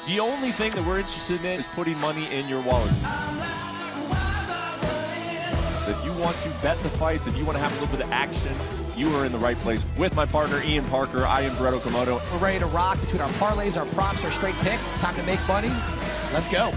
The only thing that we're interested in is putting money in your wallet. If you want to bet the fights, if you want to have a little bit of action, you are in the right place. With my partner, Ian Parker, I am Brett Okamoto. We're ready to rock between our parlays, our props, our straight picks. It's time to make money. Let's go.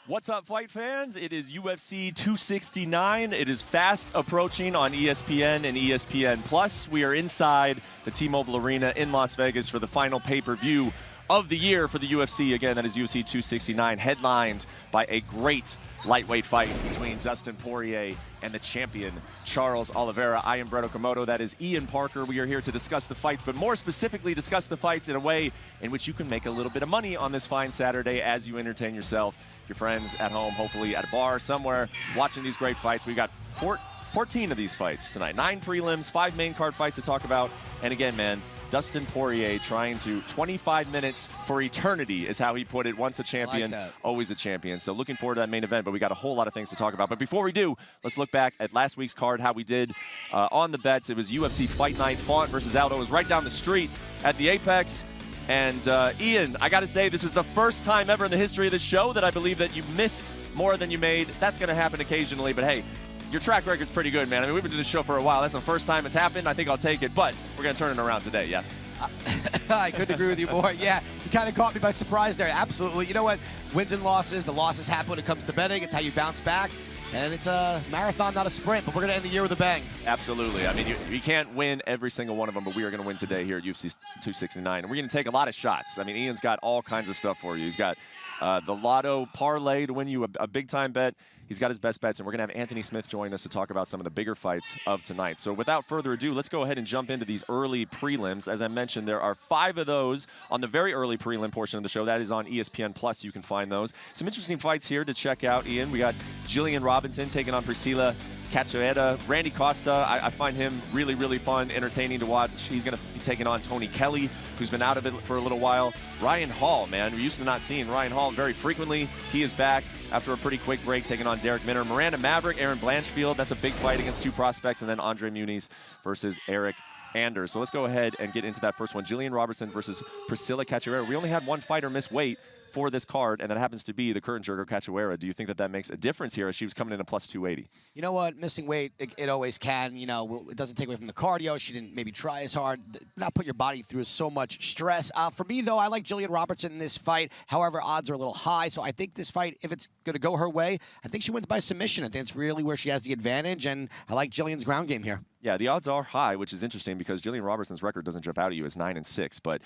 What's up, fight fans? It is UFC 269. It is fast approaching on ESPN and ESPN Plus. We are inside the T-Mobile Arena in Las Vegas for the final pay-per-view of the year for the UFC. Again, that is UFC 269, headlined by a great lightweight fight between Dustin Poirier and the champion, Charles Oliveira. I am Brett Okamoto. That is Ian Parker. We are here to discuss the fights, but more specifically discuss the fights in a way in which you can make a little bit of money on this fine Saturday as you entertain yourself, your friends at home, hopefully at a bar somewhere, watching these great fights. We got 14 of these fights tonight. 9 prelims, 5 main card fights to talk about. And again, man, Dustin Poirier trying to 25 minutes for eternity is how he put it. Once a champion, always a champion. So looking forward to that main event, but we got a whole lot of things to talk about. But before we do, let's look back at last week's card, how we did on the bets. It was UFC Fight Night, Font versus Aldo. It was right down the street at the Apex. And Ian, I got to say, this is the first time ever in the history of the show that I believe that you missed more than you made. That's going to happen occasionally, but hey, your track record's pretty good, man. I mean, we've been doing this show for a while. That's the first time it's happened. I think I'll take it, but we're going to turn it around today, yeah? I couldn't agree with you more. Yeah, you kind of caught me by surprise there. Absolutely. You know what? Wins and losses. The losses happen when it comes to betting. It's how you bounce back. And it's a marathon, not a sprint, but we're going to end the year with a bang. Absolutely. I mean, you can't win every single one of them, but we are going to win today here at UFC 269. And we're going to take a lot of shots. I mean, Ian's got all kinds of stuff for you. He's got the lotto parlay to win you a big-time bet. He's got his best bets, and we're going to have Anthony Smith join us to talk about some of the bigger fights of tonight. So without further ado, let's go ahead and jump into these early prelims. As I mentioned, there are 5 of those on the very early prelim portion of the show. That is on ESPN Plus. You can find those. Some interesting fights here to check out, Ian. We got Julianna Pena taking on Priscilla Cachoeira. Randy Costa, I find him really, really fun, entertaining to watch. He's going to be taking on Tony Kelly, who's been out of it for a little while. Ryan Hall, man, we used to not seeing Ryan Hall very frequently. He is back after a pretty quick break, taking on Derek Minner. Miranda Maverick, Aaron Blanchfield. That's a big fight against 2 prospects. And then Andre Muniz versus Eric Anders. So let's go ahead and get into that first one. Julianna Pena versus Priscilla Cachoeira. We only had one fighter miss weight for this card, and that happens to be the current jerker Cachoeira. Do you think that that makes a difference here as she was coming in at plus 280? You know what? Missing weight, it always can. You know, it doesn't take away from the cardio. She didn't maybe try as hard. Not put your body through so much stress. For me, though, I like Julianna Pena in this fight. However, odds are a little high, so I think this fight, if it's going to go her way, I think she wins by submission. I think it's really where she has the advantage, and I like Jillian's ground game here. Yeah, the odds are high, which is interesting because Julianna Pena's record doesn't jump out at you as 9-6, but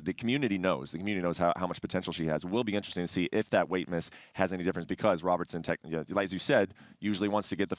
the community knows. The community knows how much potential she has. It will be interesting to see if that weight miss has any difference because Robertson, as you said, usually wants to get the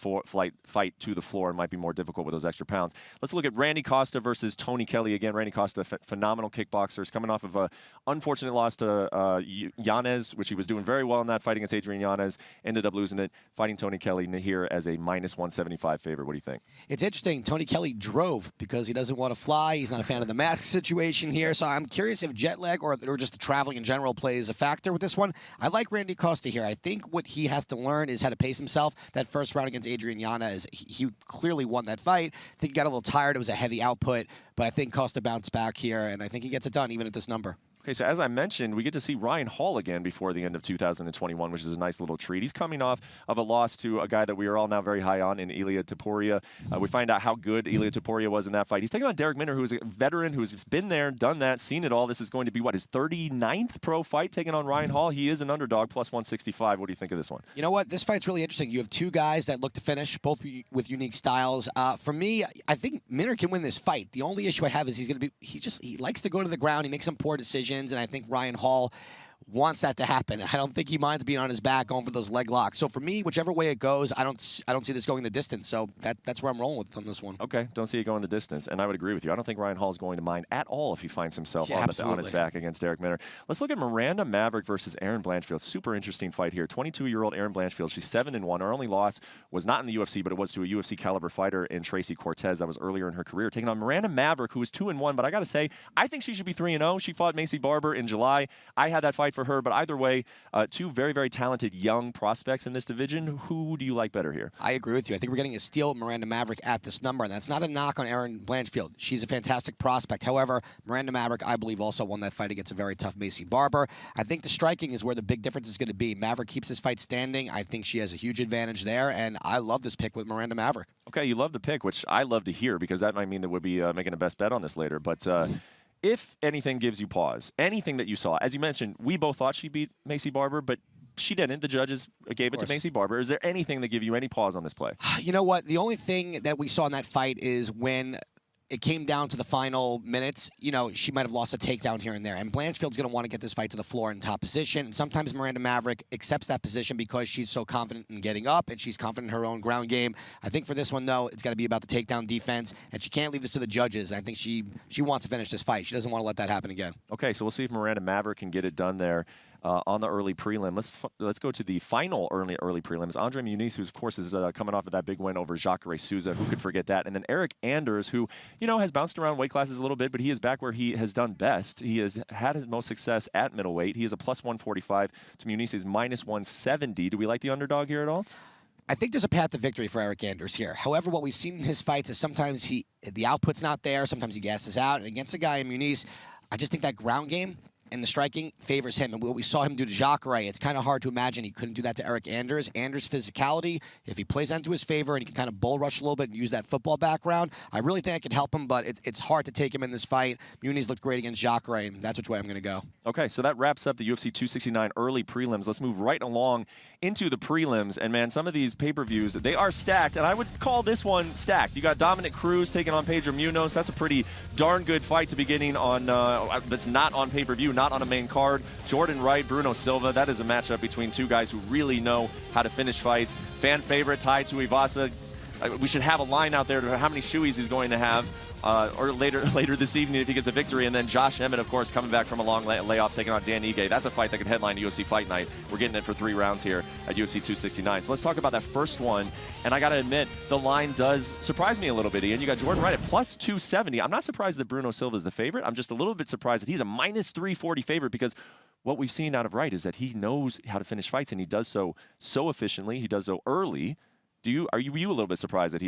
fight to the floor and might be more difficult with those extra pounds. Let's look at Randy Costa versus Tony Kelly. Again, Randy Costa, phenomenal kickboxer, is coming off of an unfortunate loss to Yanez, which he was doing very well in that fight against Adrian Yanez. Ended up losing it. Fighting Tony Kelly here as a minus 175 favorite. What do you think? It's interesting. Tony Kelly drove because he doesn't want to fly. He's not a fan of the mask situation here. So I'm curious if jet lag or just the traveling in general plays a factor with this one. I like Randy Costa here. I think what he has to learn is how to pace himself. That first round against Adrian Yanez, he clearly won that fight. I think he got a little tired. It was a heavy output. But I think Costa bounced back here, and I think he gets it done even at this number. Okay, so as I mentioned, we get to see Ryan Hall again before the end of 2021, which is a nice little treat. He's coming off of a loss to a guy that we are all now very high on in Ilia Topuria. We find out how good Ilia Topuria was in that fight. He's taking on Derek Minner, who is a veteran, who's been there, done that, seen it all. This is going to be, what, his 39th pro fight taking on Ryan Hall? He is an underdog, plus 165. What do you think of this one? You know what? This fight's really interesting. You have 2 guys that look to finish, both with unique styles. For me, I think Minner can win this fight. The only issue I have is he likes to go to the ground. He makes some poor decisions, and I think Ryan Hall wants that to happen. I don't think he minds being on his back, going for those leg locks. So for me, whichever way it goes, I don't see this going the distance. So that's where I'm rolling with on this one. Okay, don't see it going the distance, and I would agree with you. I don't think Ryan Hall is going to mind at all if he finds himself on his back against Derek Minner. Let's look at Miranda Maverick versus Aaron Blanchfield. Super interesting fight here. 22-year-old Aaron Blanchfield. She's 7-1. Her only loss was not in the UFC, but it was to a UFC caliber fighter in Tracy Cortez. That was earlier in her career, taking on Miranda Maverick, who was 2-1. But I got to say, I think she should be 3-0. She fought Macy Barber in July. I had that fight fight for her, but either way, two very, very talented young prospects in this division. Who do you like better here? I agree with you. I think we're getting a steal Miranda Maverick at this number, and that's not a knock on Erin Blanchfield. She's a fantastic prospect. However, Miranda Maverick, I believe, also won that fight against a very tough Macy Barber. I think the striking is where the big difference is going to be. Maverick keeps this fight standing. I think she has a huge advantage there, and I love this pick with Miranda Maverick. Okay, you love the pick, which I love to hear because that might mean that we'll be making a best bet on this later. But if anything gives you pause, anything that you saw, as you mentioned, we both thought she beat Macy Barber, but she didn't. The judges gave it to Macy Barber. Is there anything that give you any pause on this play? You know what? The only thing that we saw in that fight is when it came down to the final minutes, you know, she might have lost a takedown here and there. And Blanchfield's going to want to get this fight to the floor in top position. And sometimes Miranda Maverick accepts that position because she's so confident in getting up and she's confident in her own ground game. I think for this one, though, it's got to be about the takedown defense. And she can't leave this to the judges. And I think she wants to finish this fight. She doesn't want to let that happen again. Okay, so we'll see if Miranda Maverick can get it done there. On the early prelim. Let's go to the final early prelims. Andre Muniz, who of course is coming off of that big win over Jacare Souza. Who could forget that? And then Eric Anders, who has bounced around weight classes a little bit, but he is back where he has done best. He has had his most success at middleweight. He is a plus 145 to Muniz's minus 170. Do we like the underdog here at all? I think there's a path to victory for Eric Anders here. However, what we've seen in his fights is sometimes the output's not there. Sometimes he gasses out. And against a guy in Muniz, I just think that ground game and the striking favors him. And what we saw him do to Jacare, it's kind of hard to imagine he couldn't do that to Eric Anders. Anders' physicality, if he plays that into his favor and he can kind of bull rush a little bit and use that football background, I really think I could help him, but it's hard to take him in this fight. Muniz looked great against Jacare, and that's which way I'm going to go. Okay, so that wraps up the UFC 269 early prelims. Let's move right along into the prelims. And, man, some of these pay-per-views, they are stacked, and I would call this one stacked. You got Dominic Cruz taking on Pedro Munoz. That's a pretty darn good fight to be getting on that's not on pay-per-view, not on a main card. Jordan Wright, Bruno Silva. That is a matchup between two guys who really know how to finish fights. Fan favorite, Tai Tuivasa. We should have a line out there to how many shoeys he's going to have or later this evening if he gets a victory. And then Josh Emmett, of course, coming back from a long layoff, taking on Dan Ige. That's a fight that could headline UFC Fight Night. We're getting it for 3 rounds here at UFC 269. So let's talk about that first one. And I got to admit, the line does surprise me a little bit, Ian. You got Jordan Wright at plus 270. I'm not surprised that Bruno Silva is the favorite. I'm just a little bit surprised that he's a minus 340 favorite because what we've seen out of Wright is that he knows how to finish fights, and he does so efficiently. He does so early. Are you a little bit surprised that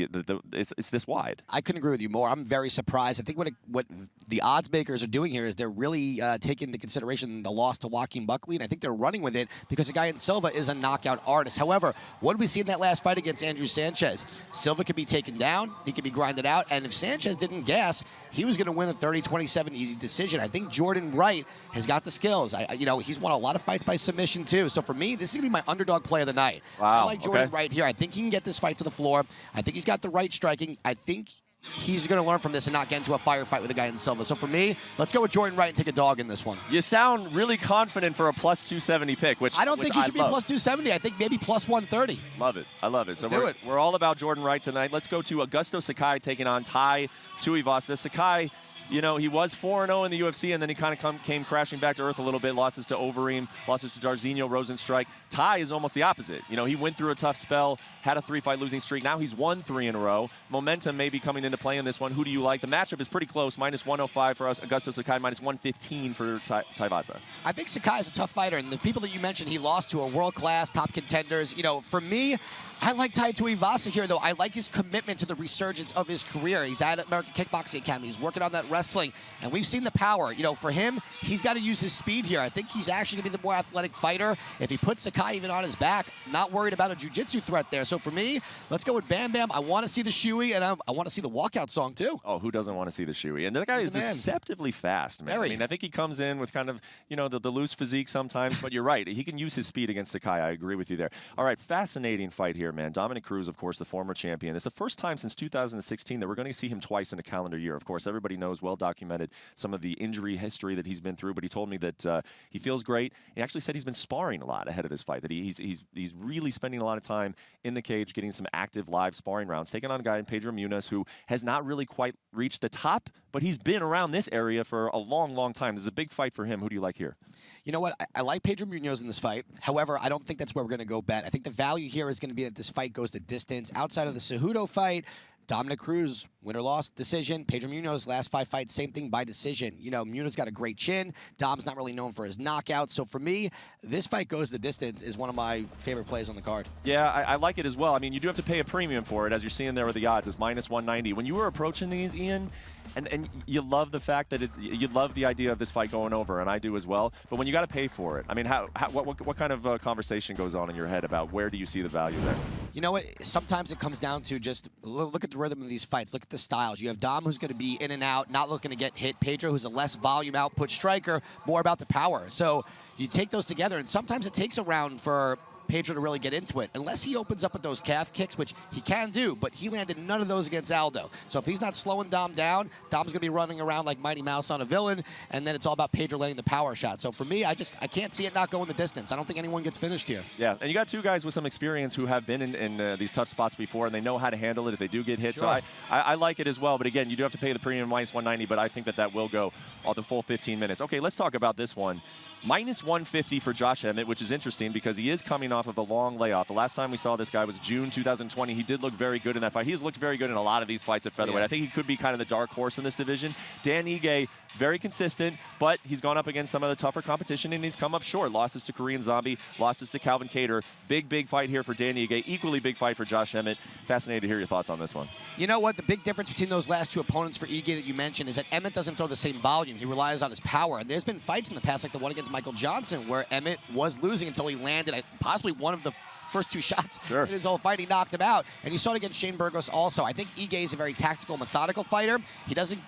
it's this wide? I couldn't agree with you more. I'm very surprised. I think what the odds makers are doing here is they're really taking into consideration the loss to Joaquin Buckley, and I think they're running with it because the guy in Silva is a knockout artist. However, what did we see in that last fight against Andrew Sanchez? Silva could be taken down, he could be grinded out, and if Sanchez didn't gas, he was going to win a 30-27 easy decision. I think Jordan Wright has got the skills. He's won a lot of fights by submission too. So for me, this is going to be my underdog play of the night. Wow. I like Jordan Wright here. I think he can get this fight to the floor. I think he's got the right striking. I think he's going to learn from this and not get into a firefight with a guy in Silva. So for me, let's go with Jordan Wright and take a dog in this one. You sound really confident for a plus 270 pick, which I don't think he should be plus 270. I think maybe plus 130. Love it. I love it. Let's do it. We're all about Jordan Wright tonight. Let's go to Augusto Sakai taking on Tai Tuivasa. Sakai, he was 4-0 in the UFC, and then he kind of came crashing back to earth a little bit. Losses to Overeem, losses to Jairzinho, Rosenstrike. Tai is almost the opposite. He went through a tough spell, had a 3-fight losing streak. Now he's won 3 in a row. Momentum may be coming into play in this one. Who do you like? The matchup is pretty close. Minus 105 for us. Augusto Sakai, minus 115 for Tuivasa. I think Sakai is a tough fighter, and the people that you mentioned he lost to are world-class, top contenders. For me, I like Tai Tuivasa here, though. I like his commitment to the resurgence of his career. He's at American Kickboxing Academy. He's working on that wrestling, and we've seen the power. For him, he's got to use his speed here. I think he's actually going to be the more athletic fighter. If he puts Sakai even on his back, not worried about a jiu-jitsu threat there. So for me, let's go with Bam Bam. I want to see the shoey, and I want to see the walkout song, too. Oh, who doesn't want to see the shoey? And that guy is deceptively fast, man. Very. I think he comes in with kind of, the loose physique sometimes, but you're right. He can use his speed against Sakai. I agree with you there. All right, fascinating fight here, man. Dominic Cruz, of course, the former champion. It's the first time since 2016 that we're going to see him twice in a calendar year. Of course, everybody knows, well documented, some of the injury history that he's been through, but he told me that he feels great. He actually said he's been sparring a lot ahead of this fight, that he's really spending a lot of time in the cage, getting some active live sparring rounds, taking on a guy in Pedro Munoz who has not really quite reached the top, but he's been around this area for a long, long time. This is a big fight for him. Who do you like here? You know what? I like Pedro Munoz in this fight. However, I don't think that's where we're going to go bet. I think the value here is going to be that this fight goes the distance. Outside of the Cejudo fight, Dominic Cruz, winner-loss decision. Pedro Munoz, last 5 fights, same thing by decision. You know, Munoz got a great chin. Dom's not really known for his knockouts. So for me, this fight goes the distance is one of my favorite plays on the card. Yeah, I like it as well. I mean, you do have to pay a premium for it, as you're seeing there with the odds. It's -190. When you were approaching these, Ian, and you love the fact that you love the idea of this fight going over, and I do as well. But when you got to pay for it, I mean, what kind of conversation goes on in your head about where do you see the value there? You know what? Sometimes it comes down to just look at the rhythm of these fights. Look at the styles. You have Dom, who's going to be in and out, not looking to get hit. Pedro, who's a less volume output striker, more about the power. So you take those together, and sometimes it takes a round for Pedro to really get into it, unless he opens up with those calf kicks, which he can do, but he landed none of those against Aldo. So if he's not slowing Dom down, Dom's going to be running around like Mighty Mouse on a villain, and then it's all about Pedro letting the power shot. So for me, I can't see it not going the distance. I don't think anyone gets finished here. Yeah, and you got two guys with some experience who have been in these tough spots before, and they know how to handle it if they do get hit. Sure. So I like it as well, but again, you do have to pay the premium -190, but I think that will go all the full 15 minutes. Okay, let's talk about this one. -150 for Josh Emmett, which is interesting because he is coming off of a long layoff. The last time we saw this guy was June 2020. He did look very good in that fight. He's looked very good in a lot of these fights at featherweight. Yeah. I think he could be kind of the dark horse in this division. Dan Ige, very consistent, but he's gone up against some of the tougher competition, and he's come up short. Losses to Korean Zombie, losses to Calvin Kattar. Big fight here for Dan Ige. Equally big fight for Josh Emmett. Fascinated to hear your thoughts on this one. You know what? The big difference between those last two opponents for Ige that you mentioned is that Emmett doesn't throw the same volume. He relies on his power. And there's been fights in the past, like the one against Michael Johnson, where Emmett was losing until he landed possibly one of the first 2 shots in his whole fight. He knocked him out. And you saw it against Shane Burgos also. I think Ige is a very tactical, methodical fighter. He doesn't,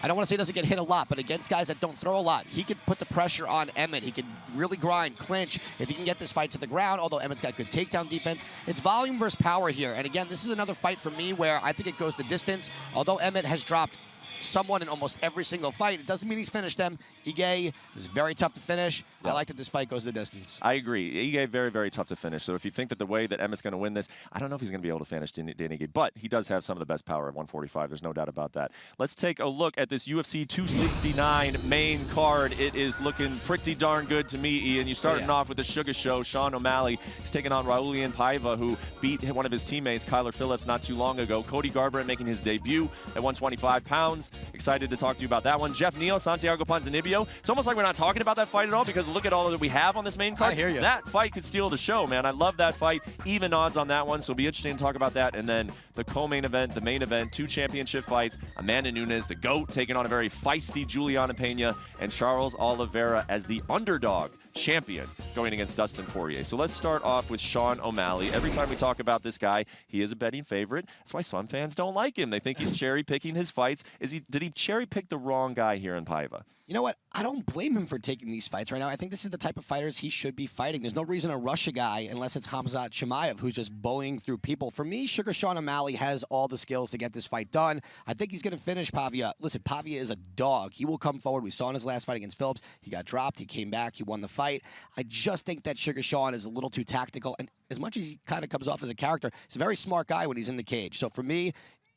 I don't want to say he doesn't get hit a lot, but against guys that don't throw a lot, he could put the pressure on Emmett. He could really grind, clinch, if he can get this fight to the ground, although Emmett's got good takedown defense. It's volume versus power here. And again, this is another fight for me where I think it goes the distance. Although Emmett has dropped someone in almost every single fight, it doesn't mean he's finished them. Ige is very tough to finish. Yeah. I like that this fight goes the distance. I agree. Ige, very tough to finish. So if you think that the way that Emmett's going to win this, I don't know if he's going to be able to finish Dan Ige, but he does have some of the best power at 145. There's no doubt about that. Let's take a look at this UFC 269 main card. It is looking pretty darn good to me, Ian. You're starting off with the Sugar Show. Sean O'Malley is taking on Raul Ian Paiva, who beat one of his teammates, Kyler Phillips, not too long ago. Cody Garbrandt making his debut at 125 pounds. Excited to talk to you about that one. Jeff Neal, Santiago Ponzinibbio. It's almost like we're not talking about that fight at all because look at all that we have on this main card. I hear you. That fight could steal the show, man. I love that fight. Even odds on that one, so it'll be interesting to talk about that. And then the co-main event, the main event, 2 championship fights. Amanda Nunes, the GOAT, taking on a very feisty Julianna Pena, and Charles Oliveira as the underdog champion going against Dustin Poirier. So let's start off with Sean O'Malley. Every time we talk about this guy, he is a betting favorite. That's why some fans don't like him. They think he's cherry-picking his fights. Did he cherry-pick the wrong guy here in Paiva? You know what? I don't blame him for taking these fights right now. I think this is the type of fighters he should be fighting. There's no reason to rush a guy unless it's Khamzat Chimaev, who's just bowling through people. For me, Sugar Sean O'Malley has all the skills to get this fight done. I think he's going to finish Paiva. Listen, Paiva is a dog. He will come forward. We saw in his last fight against Phillips. He got dropped. He came back. He won the fight. I just think that Sugar Sean is a little too tactical. And as much as he kind of comes off as a character, he's a very smart guy when he's in the cage. So for me,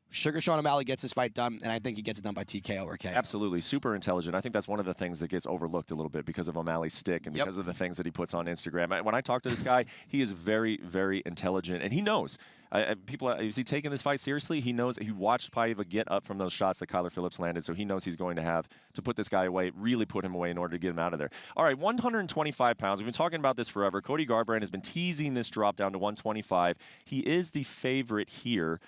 Sugar Sean O'Malley gets this fight done, and I think he gets it done by TKO or KO. Absolutely. Super intelligent. I think that's one of the things that gets overlooked a little bit because of O'Malley's stick and because of the things that he puts on Instagram. When I talk to this guy, he is very intelligent, and he knows. People, is he taking this fight seriously? He knows. He watched Paiva get up from those shots that Kyler Phillips landed, so he knows he's going to have to put this guy away, really put him away in order to get him out of there. All right, 125 pounds. We've been talking about this forever. Cody Garbrandt has been teasing this drop down to 125. He is the favorite here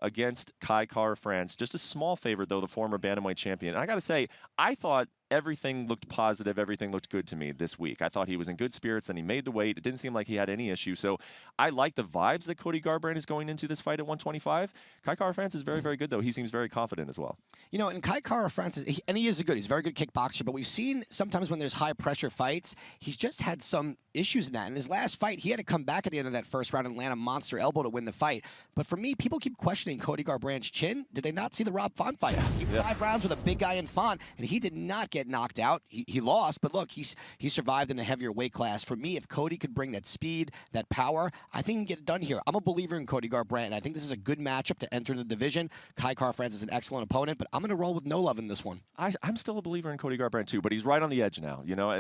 against Kai Kara France. Just a small favorite, though, the former bantamweight champion. And I got to say, I thought everything looked positive. Everything looked good to me this week. I thought he was in good spirits, and he made the weight. It didn't seem like he had any issue. So I like the vibes that Cody Garbrandt is going into this fight at 125. Kai Kara France is very good, though. He seems very confident as well. You know, and Kai Kara France, he is good. He's a very good kickboxer, but we've seen sometimes when there's high-pressure fights, he's just had some issues in that. In his last fight, he had to come back at the end of that first round and land a monster elbow to win the fight. But for me, people keep questioning Cody Garbrandt's chin. Did they not see the Rob Font fight? He 5 rounds with a big guy in Font, and he did not get knocked out. He lost, but look, he survived in a heavier weight class. For me, if Cody could bring that speed, that power, I think he can get it done here. I'm a believer in Cody Garbrandt, and I think this is a good matchup to enter the division. Kai Car-France is an excellent opponent, but I'm going to roll with no love in this one. I'm still a believer in Cody Garbrandt too, but he's right on the edge now. You know,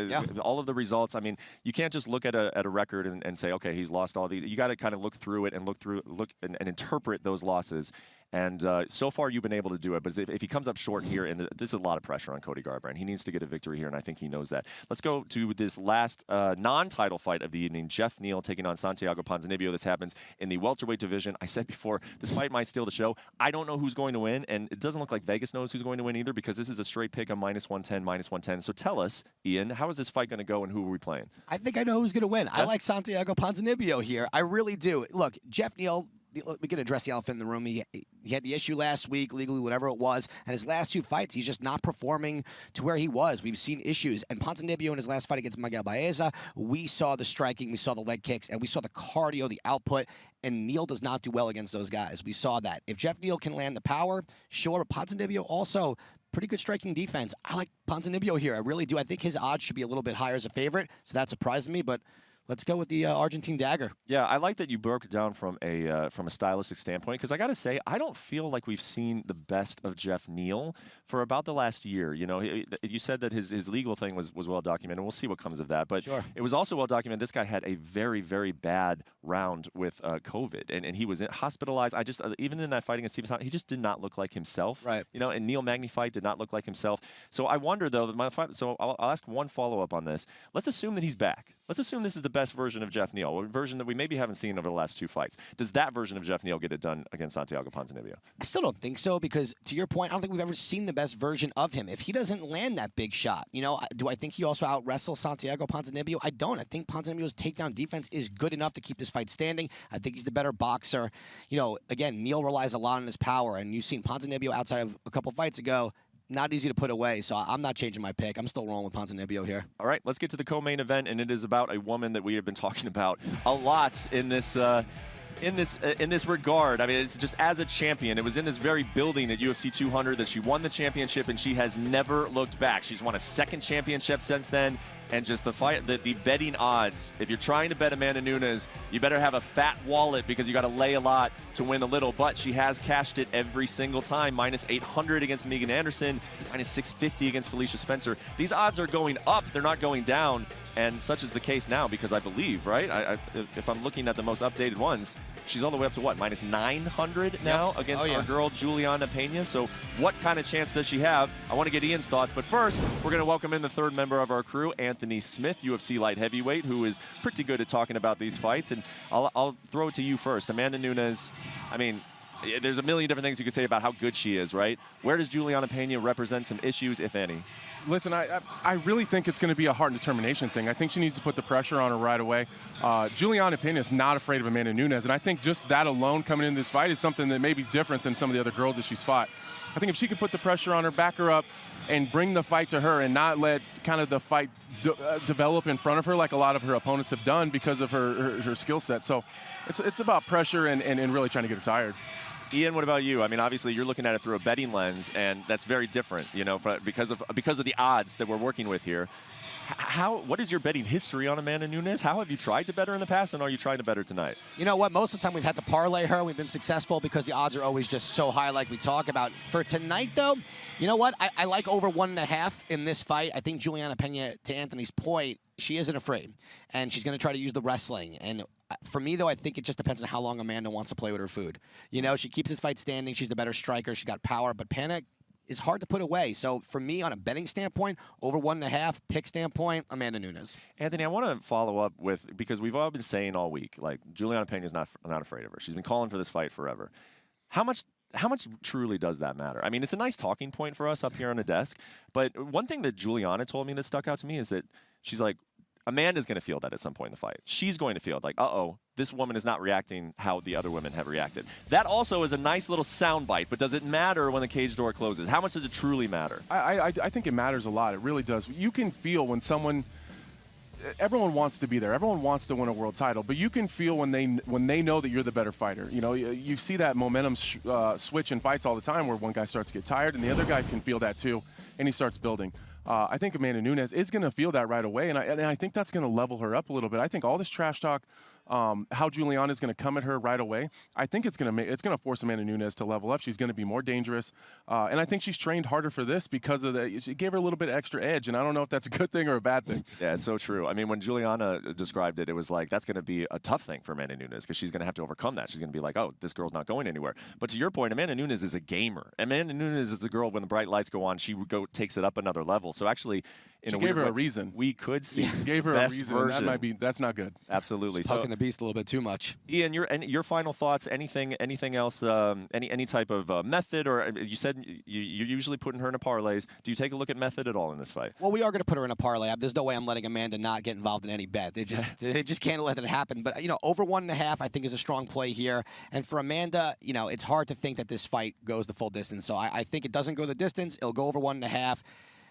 all of the results. I mean, you can't just look at a record and say, okay, he's lost all these. You got to kind of look through it and look and interpret those losses. And so far, you've been able to do it. But if he comes up short here, and there's a lot of pressure on Cody Garbrandt, he needs to get a victory here, and I think he knows that. Let's go to this last non-title fight of the evening. Jeff Neal taking on Santiago Ponzinibbio. This happens in the welterweight division. I said before, this fight might steal the show. I don't know who's going to win, and it doesn't look like Vegas knows who's going to win either, because this is a straight pick on -110, -110. So tell us, Ian, how is this fight going to go, and who are we playing? I think I know who's going to win. I like Santiago Ponzinibbio here. I really do. Look, Jeff Neal, we can address the elephant in the room. He had the issue last week, legally, whatever it was, and his last 2 fights, he's just not performing to where he was. We've seen issues, and Ponzinibbio in his last fight against Miguel Baeza, we saw the striking, we saw the leg kicks, and we saw the cardio, the output, and Neal does not do well against those guys. We saw that. If Jeff Neal can land the power, sure, but Ponzinibbio also pretty good striking defense. I like Ponzinibbio here. I really do. I think his odds should be a little bit higher as a favorite, so that surprised me, but let's go with the Argentine dagger. Yeah, I like that you broke it down from a stylistic standpoint, because I got to say, I don't feel like we've seen the best of Jeff Neal for about the last year. You know, you said that his legal thing was well documented. We'll see what comes of that. But it was also well documented. This guy had a very, very bad round with COVID, and he was hospitalized. Even in that fight against Steven, he just did not look like himself. Right. You know, and Neal Magny fight did not look like himself. So I wonder, though, so I'll ask one follow-up on this. Let's assume that he's back. Let's assume this is the best version of Jeff Neal, a version that we maybe haven't seen over the last 2 fights. Does that version of Jeff Neal get it done against Santiago Ponzinibbio? I still don't think so, because to your point, I don't think we've ever seen the best version of him. If he doesn't land that big shot, you know, do I think he also out-wrestles Santiago Ponzinibbio? I don't. I think Ponzinibbio's takedown defense is good enough to keep this fight standing. I think he's the better boxer. You know, again, Neal relies a lot on his power, and you've seen Ponzinibbio outside of a couple fights ago, not easy to put away, so I'm not changing my pick. I'm still rolling with Ponzinibbio here. All right, let's get to the co-main event, and it is about a woman that we have been talking about a lot in this regard. I mean, it's just as a champion. It was in this very building at UFC 200 that she won the championship, and she has never looked back. She's won a 2nd championship since then, and just the betting odds. If you're trying to bet Amanda Nunes, you better have a fat wallet, because you got to lay a lot to win a little. But she has cashed it every single time. -800 against Megan Anderson, -650 against Felicia Spencer. These odds are going up. They're not going down. And such is the case now, because I believe, right? If I'm looking at the most updated ones, she's all the way up to what, -900 now against our girl Julianna Pena. So what kind of chance does she have? I want to get Ian's thoughts, but first, we're going to welcome in the 3rd member of our crew, Anthony Smith, UFC light heavyweight, who is pretty good at talking about these fights. And I'll throw it to you first. Amanda Nunes, I mean, there's a million different things you could say about how good she is, right? Where does Julianna Pena represent some issues, if any? Listen, I really think it's going to be a heart and determination thing. I think she needs to put the pressure on her right away. Julianna Pena is not afraid of Amanda Nunes, and I think just that alone coming into this fight is something that maybe is different than some of the other girls that she's fought. I think if she can put the pressure on her, back her up, and bring the fight to her and not let kind of the fight develop in front of her like a lot of her opponents have done because of her skill set. So it's about pressure and really trying to get her tired. Ian, what about you? I mean, obviously, you're looking at it through a betting lens, and that's very different, you know, because of the odds that we're working with here. What is your betting history on Amanda Nunes? How have you tried to bet her in the past, and are you trying to bet her tonight? You know what? Most of the time, we've had to parlay her. We've been successful because the odds are always just so high, like we talk about. For tonight, though, you know what? I like over 1.5 in this fight. I think Julianna Pena, to Anthony's point, she isn't afraid, and she's going to try to use the wrestling. And for me, though, I think it just depends on how long Amanda wants to play with her food. You know, she keeps this fight standing. She's the better striker. She's got power, but Pena is hard to put away. So for me, on a betting standpoint, over 1.5, pick standpoint, Amanda Nunes. Anthony, I want to follow up with, because we've all been saying all week, like, Julianna Pena is not afraid of her. She's been calling for this fight forever. How much truly does that matter? I mean, it's a nice talking point for us up here on the desk, but one thing that Julianna told me that stuck out to me is that she's like, Amanda's going to feel that at some point in the fight. She's going to feel like, uh-oh, this woman is not reacting how the other women have reacted. That also is a nice little soundbite, but does it matter when the cage door closes? How much does it truly matter? I think it matters a lot. It really does. You can feel when someone... Everyone wants to be there. Everyone wants to win a world title, but you can feel when they know that you're the better fighter. You know, you see that momentum switch in fights all the time, where one guy starts to get tired, and the other guy can feel that too, and he starts building. I think Amanda Nunes is going to feel that right away, and I think that's going to level her up a little bit. I think all this trash talk, how Julianna is going to come at her right away, I think it's going to force Amanda Nunes to level up. She's going to be more dangerous, and I think she's trained harder for this because of that. She gave her a little bit extra edge, and I don't know if that's a good thing or a bad thing. Yeah, it's so true. I mean, when Julianna described it, it was like that's going to be a tough thing for Amanda Nunes because she's going to have to overcome that. She's going to be like, oh, this girl's not going anywhere. But to your point, Amanda Nunes is a gamer. Amanda Nunes is the girl when the bright lights go on, she takes it up another level. So actually, she gave her a reason. We could see gave her a reason. And that's not good. Absolutely. Poking the beast a little bit too much. Ian, your final thoughts? Anything else? Any type of method? Or you said you're usually putting her in a parlays. Do you take a look at method at all in this fight? Well, we are going to put her in a parlay. There's no way I'm letting Amanda not get involved in any bet. They just can't let it happen. But over 1.5, I think is a strong play here. And for Amanda, it's hard to think that this fight goes the full distance. So I think it doesn't go the distance. It'll go over 1.5.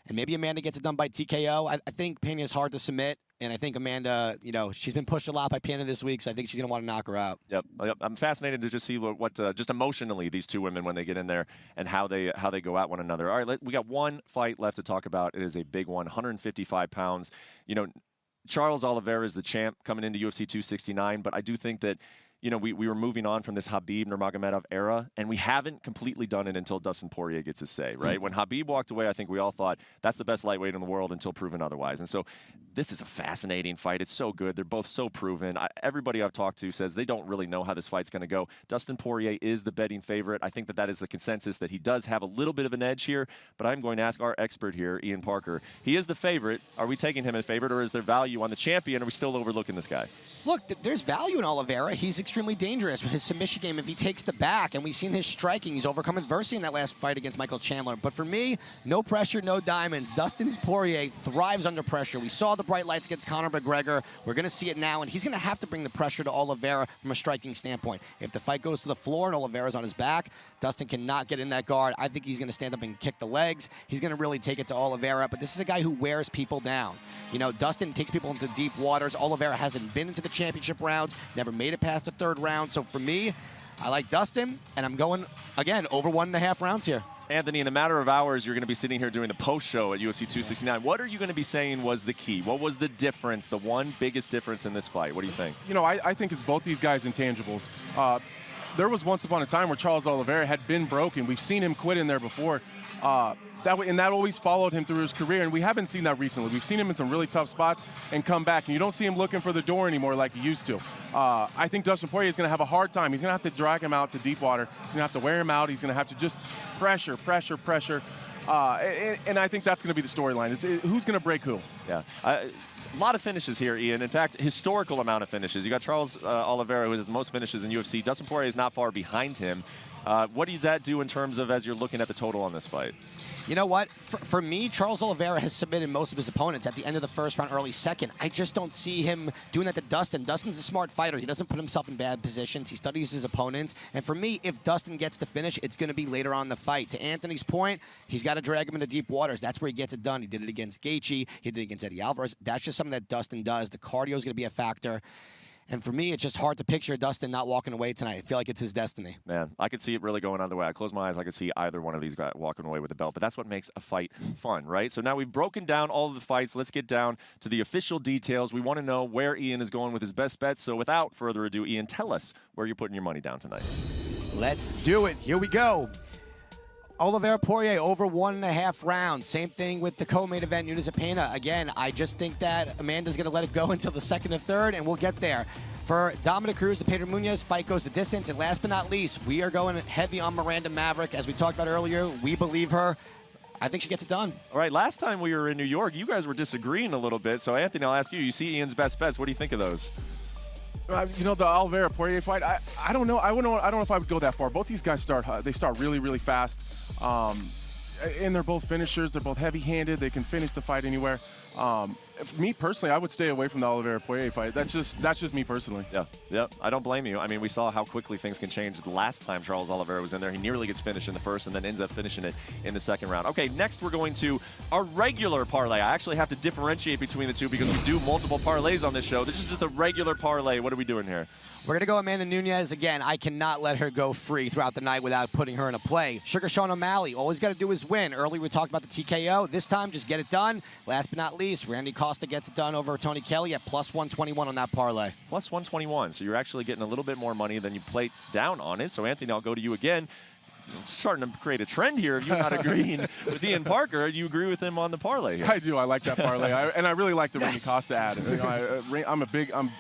And maybe Amanda gets it done by TKO. I think Pena is hard to submit. And I think Amanda, she's been pushed a lot by Pena this week, so I think she's going to want to knock her out. Yep. I'm fascinated to just see what just emotionally these two women when they get in there and how they go at one another. All right, we got one fight left to talk about. It is a big one, 155 pounds. Charles Oliveira is the champ coming into UFC 269, but I do think that we were moving on from this Khabib Nurmagomedov era, and we haven't completely done it until Dustin Poirier gets his say, right? When Khabib walked away, I think we all thought that's the best lightweight in the world until proven otherwise. And so this is a fascinating fight. It's so good. They're both so proven. Everybody I've talked to says they don't really know how this fight's going to go. Dustin Poirier is the betting favorite. I think that is the consensus, that he does have a little bit of an edge here, but I'm going to ask our expert here, Ian Parker. He is the favorite. Are we taking him as favorite, or is there value on the champion? Are we still overlooking this guy? Look, there's value in Oliveira. He's extremely dangerous with his submission game if he takes the back, and we've seen his striking. He's overcome adversity in that last fight against Michael Chandler. But for me, no pressure, no diamonds. Dustin Poirier thrives under pressure. We saw the bright lights against Conor McGregor. We're going to see it now, and he's going to have to bring the pressure to Oliveira from a striking standpoint. If the fight goes to the floor and Oliveira's on his back, Dustin cannot get in that guard. I think he's going to stand up and kick the legs. He's going to really take it to Oliveira, but this is a guy who wears people down. Dustin takes people into deep waters. Oliveira hasn't been into the championship rounds, never made it past the third round. So for me, I like Dustin, and I'm going, again, over 1.5 rounds here. Anthony, in a matter of hours, you're going to be sitting here doing the post-show at UFC 269. What are you going to be saying was the key? What was the difference, the one biggest difference in this fight? What do you think? I think it's both these guys' intangibles. There was once upon a time where Charles Oliveira had been broken. We've seen him quit in there before. That always followed him through his career, and we haven't seen that recently. We've seen him in some really tough spots and come back, and you don't see him looking for the door anymore like he used to. I think Dustin Poirier is going to have a hard time. He's going to have to drag him out to deep water. He's going to have to wear him out. He's going to have to just pressure. And I think that's going to be the storyline, is who's going to break who. Yeah. A lot of finishes here, Ian. In fact, historical amount of finishes. You got Charles Oliveira, who has the most finishes in UFC. Dustin Poirier is not far behind him. What does that do in terms of as you're looking at the total on this fight? You know what? For me, Charles Oliveira has submitted most of his opponents at the end of the first round, early second. I just don't see him doing that to Dustin. Dustin's a smart fighter. He doesn't put himself in bad positions. He studies his opponents. And for me, if Dustin gets the finish, it's going to be later on in the fight. To Anthony's point, he's got to drag him into deep waters. That's where he gets it done. He did it against Gaethje. He did it against Eddie Alvarez. That's just something that Dustin does. The cardio is going to be a factor. And for me, it's just hard to picture Dustin not walking away tonight. I feel like it's his destiny. Man, I could see it really going either way. I close my eyes, I could see either one of these guys walking away with the belt. But that's what makes a fight fun, right? So now we've broken down all of the fights. Let's get down to the official details. We want to know where Ian is going with his best bets. So without further ado, Ian, tell us where you're putting your money down tonight. Let's do it. Here we go. Oliveira Poirier over 1.5 rounds. Same thing with the co-main event, Nunes and Pena. Again, I just think that Amanda's going to let it go until the second or third, and we'll get there. For Dominic Cruz and Pedro Munhoz, fight goes the distance. And last but not least, we are going heavy on Miranda Maverick. As we talked about earlier, we believe her. I think she gets it done. All right, last time we were in New York, you guys were disagreeing a little bit. So, Anthony, I'll ask you. You see Ian's best bets. What do you think of those? The Oliveira Poirier fight, I don't know. I don't know if I would go that far. Both these guys start really, really fast. And they're both finishers. They're both heavy-handed. They can finish the fight anywhere. Me personally, I would stay away from the Oliveira-Poirier fight. That's just me personally. Yeah. I don't blame you. I mean, we saw how quickly things can change the last time Charles Oliveira was in there. He nearly gets finished in the first and then ends up finishing it in the second round. Okay, next we're going to our regular parlay. I actually have to differentiate between the two because we do multiple parlays on this show. This is just a regular parlay. What are we doing here? We're going to go Amanda Nunes. Again, I cannot let her go free throughout the night without putting her in a play. Sugar Sean O'Malley, all he's got to do is win. Earlier we talked about the TKO. This time, just get it done. Last but not least, Randy Costa gets it done over Tony Kelly at plus 121 on that parlay. Plus 121. So you're actually getting a little bit more money than you placed down on it. So, Anthony, I'll go to you again. Starting to create a trend here of you not agreeing with Ian Parker. You agree with him on the parlay here? I do. I like that parlay, and I really like the Randy Costa ad. You know,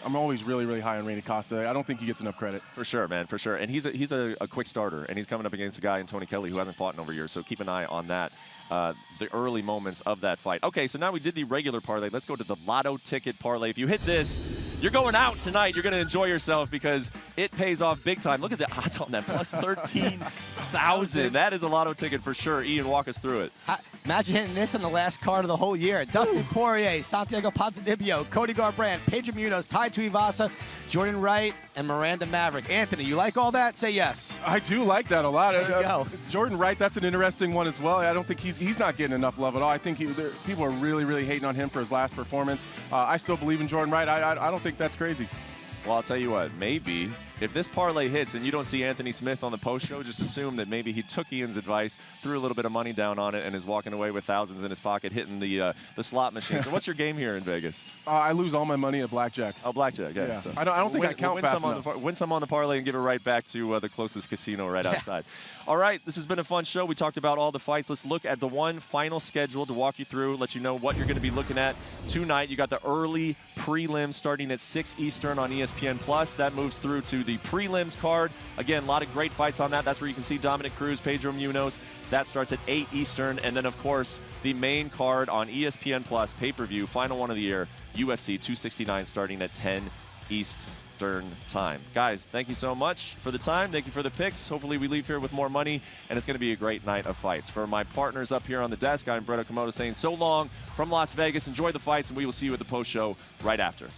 I'm always really, really high on Randy Costa. I don't think he gets enough credit. For sure, man, for sure. And he's a quick starter, and he's coming up against a guy in Tony Kelly who hasn't fought in over years. So keep an eye on that. The early moments of that fight. Okay, so now we did the regular parlay. Let's go to the lotto ticket parlay. If you hit this, you're going out tonight. You're going to enjoy yourself because it pays off big time. Look at the odds on that, plus 13,000. That is a lotto ticket for sure. Ian, walk us through it. Imagine hitting this in the last card of the whole year. Dustin Poirier, Santiago Ponzinibbio, Cody Garbrandt, Pedro Munoz, Tai Tuivasa, Jordan Wright, and Miranda Maverick. Anthony, you like all that? Say yes. I do like that a lot. There you go. Jordan Wright, that's an interesting one as well. I don't think he's not getting enough love at all. I think people are really, really hating on him for his last performance. I still believe in Jordan Wright. I don't think that's crazy. Well, I'll tell you what, maybe if this parlay hits and you don't see Anthony Smith on the post show, just assume that maybe he took Ian's advice, threw a little bit of money down on it, and is walking away with thousands in his pocket, hitting the slot machine. So what's your game here in Vegas? I lose all my money at blackjack. Oh, blackjack, yeah. So I don't think I count fast enough. Win some on the parlay and give it right back to the closest casino right outside. All right, this has been a fun show. We talked about all the fights. Let's look at the one final schedule to walk you through, let you know what you're going to be looking at tonight. You got the early prelims starting at 6 Eastern on ESPN+. That moves through to the prelims card. Again, a lot of great fights on that. That's where you can see Dominic Cruz, Pedro Munoz. That starts at 8 Eastern. And then, of course, the main card on ESPN+, pay-per-view, final one of the year, UFC 269 starting at 10 Eastern time. Guys, thank you so much for the time. Thank you for the picks. Hopefully we leave here with more money, and it's going to be a great night of fights. For my partners up here on the desk, I'm Brett Okamoto saying so long from Las Vegas. Enjoy the fights, and we will see you at the post show right after.